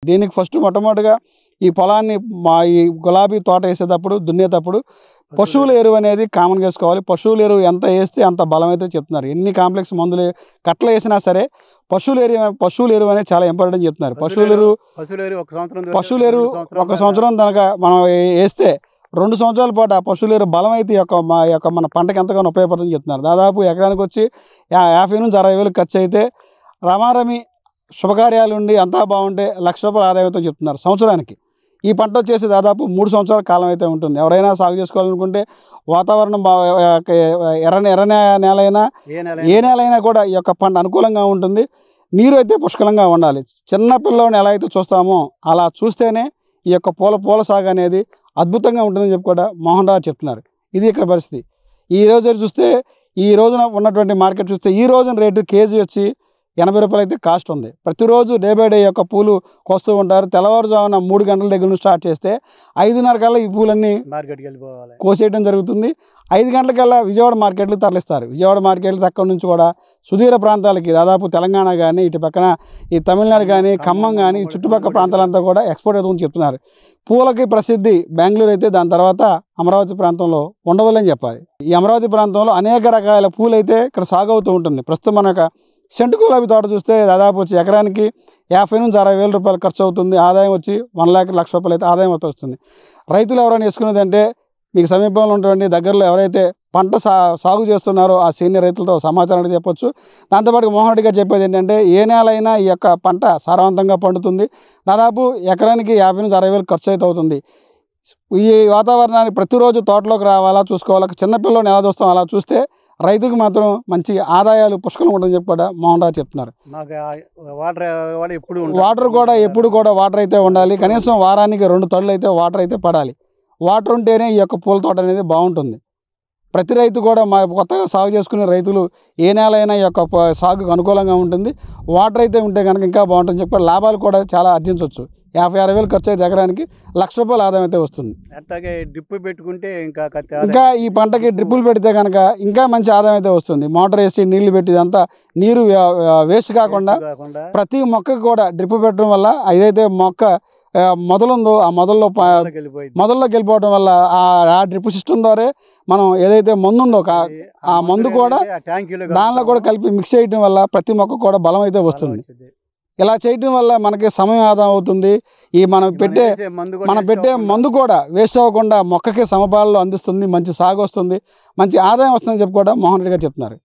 దీనికి ఫస్ట్ మొట్టమొదటిగా ఈ పొలాన్ని ఈ గులాబీ తోట వేసేటప్పుడు దున్నేటప్పుడు పశువుల ఎరువు అనేది కామన్ వేసుకోవాలి. పశువుల ఎరువు ఎంత వేస్తే అంత బలం అయితే చెప్తున్నారు. ఎన్ని కాంప్లెక్స్ మందులు కట్టలు వేసినా సరే పశువుల ఎరువు అనేది చాలా ఇంపార్టెంట్ చెప్తున్నారు. పశువుల ఎరువు ఒక సంవత్సరం కనుక మనం వేస్తే 2 సంవత్సరాల పాటు ఆ పశువుల ఎరువు బలం అయితే మన పంటకి ఎంతగానో ఉపయోగపడుతుందని చెప్తున్నారు. దాదాపు ఎకరానికి వచ్చి 50 నుంచి 60,000 ఖర్చు అయితే రమారమి శుభకార్యాలు ఉండి అంతా బాగుంటే రూ. 1,00,000 ఆదాయంతో చెప్తున్నారు సంవత్సరానికి. ఈ పంట వచ్చేసి దాదాపు 3 సంవత్సరాల కాలం అయితే ఉంటుంది. ఎవరైనా సాగు చేసుకోవాలనుకుంటే వాతావరణం ఎర్ర నేల అయినా ఏ నేల అయినా కూడా ఈ యొక్క పంట అనుకూలంగా ఉంటుంది. నీరు అయితే పుష్కలంగా ఉండాలి. చిన్న పిల్లని ఎలా అయితే చూస్తామో అలా చూస్తేనే ఈ యొక్క పూల సాగు అనేది అద్భుతంగా ఉంటుందని చెప్పి కూడా మోహన్ రావు చెప్తున్నారు. ఇది ఇక్కడ పరిస్థితి. ఈ రోజు చూస్తే ఈ రోజున ఉన్నటువంటి మార్కెట్ చూస్తే ఈ రోజున రేటు కేజీ వచ్చి రూ. 80 అయితే కాస్ట్ ఉంది. ప్రతిరోజు డే బై డే యొక్క పూలు కోస్తూ ఉంటారు. తెల్లవారుజామున 3 గంటల దగ్గర నుంచి స్టార్ట్ చేస్తే 5:30 కల్లా ఈ పూలన్నీ కోసేయడం జరుగుతుంది. 5 గంటలకల్లా విజయవాడ మార్కెట్లకు తరలిస్తారు. విజయవాడ మార్కెట్లు అక్కడి నుంచి కూడా సుదూర ప్రాంతాలకి దాదాపు తెలంగాణ కానీ ఇటు పక్కన ఈ తమిళనాడు కానీ ఖమ్మం కానీ చుట్టుపక్కల ప్రాంతాలంతా కూడా ఎక్స్పోర్ట్ అవుతుందని చెప్తున్నారు. పూలకి ప్రసిద్ధి బెంగళూరు అయితే దాని తర్వాత అమరావతి ప్రాంతంలో ఉండవల్లని చెప్పాలి. ఈ అమరావతి ప్రాంతంలో అనేక రకాల పూలు అయితే ఇక్కడ సాగు అవుతూ ఉంటుంది. ప్రస్తుతం మన యొక్క సెంటు గులాబీ తోట చూస్తే దాదాపు వచ్చి ఎకరానికి 50 నుంచి 60,000 రూపాయలు ఖర్చు అవుతుంది. ఆదాయం వచ్చి 1,00,000 రూపాయలు అయితే ఆదాయం అయితే వస్తుంది. రైతులు ఎవరైనా వేసుకునేదంటే మీకు సమీపంలో ఉన్నటువంటి దగ్గరలో ఎవరైతే పంట సాగు చేస్తున్నారో ఆ సీనియర్ రైతులతో సమాచారం అంటే చెప్పొచ్చు. దాంతోపాటు మోహన్ రెడ్డి గారు చెప్పేది ఏంటంటే ఏ నేల అయినా ఈ యొక్క పంట సారవంతంగా పండుతుంది. దాదాపు ఎకరానికి 50 నుంచి 60,000 ఖర్చు అయితే అవుతుంది. ఈ వాతావరణాన్ని ప్రతిరోజు తోటలోకి రావాలా చూసుకోవాలా. చిన్నపిల్లని ఎలా చూస్తాం అలా చూస్తే రైతుకు మాత్రం మంచి ఆదాయాలు పుష్కలం ఉంటుందని చెప్పి కూడా మోహన్ రావు చెప్తున్నారు. వాటర్ కూడా ఎప్పుడు కూడా వాటర్ అయితే ఉండాలి. కనీసం వారానికి 2 తడులు అయితే వాటర్ అయితే పడాలి. వాటర్ ఉంటేనే ఈ యొక్క పూల తోట అనేది బాగుంటుంది. ప్రతి రైతు కూడా కొత్తగా సాగు చేసుకునే రైతులు ఏ నేల అయినా ఈ యొక్క సాగుకు అనుకూలంగా ఉంటుంది. వాటర్ అయితే ఉంటే కనుక ఇంకా బాగుంటుంది చెప్పి లాభాలు కూడా చాలా ఆర్జించవచ్చు. 50,000-60,000 ఖర్చు అయితే ఎకరానికి ₹1,00,000 ఆదాయం అయితే వస్తుంది. అట్లాగే డ్రిప్ పెట్టుకుంటే ఇంకా ఈ పంటకి డ్రిప్పులు పెడితే కనుక ఇంకా మంచి ఆదాయం అయితే వస్తుంది. మోటార్ వేసి నీళ్లు పెట్టి ఇదంతా నీరు వేస్ట్ కాకుండా ప్రతి మొక్కకు కూడా డ్రిప్ పెట్టడం వల్ల ఏదైతే మొక్క మొదలుందో ఆ మొదల్లోకి వెళ్ళిపోవడం వల్ల ఆ డ్రిప్ సిస్టమ్ ద్వారా మనం ఏదైతే మందు ఉందో ఆ మందు కూడా దానిలో కూడా కలిపి మిక్స్ చేయడం వల్ల ప్రతి మొక్క కూడా బలం అయితే వస్తుంది. ఇలా చేయడం వల్ల మనకి సమయం ఆదా అవుతుంది. ఈ మనం పెట్టే మందు కూడా వేస్ట్ అవ్వకుండా మొక్కకి సమపాలలో అందిస్తుంది. మంచి సాగు వస్తుంది, మంచి ఆదాయం వస్తుందని చెప్పి కూడా మోహన్ రెడ్డి గారు చెప్తున్నారు.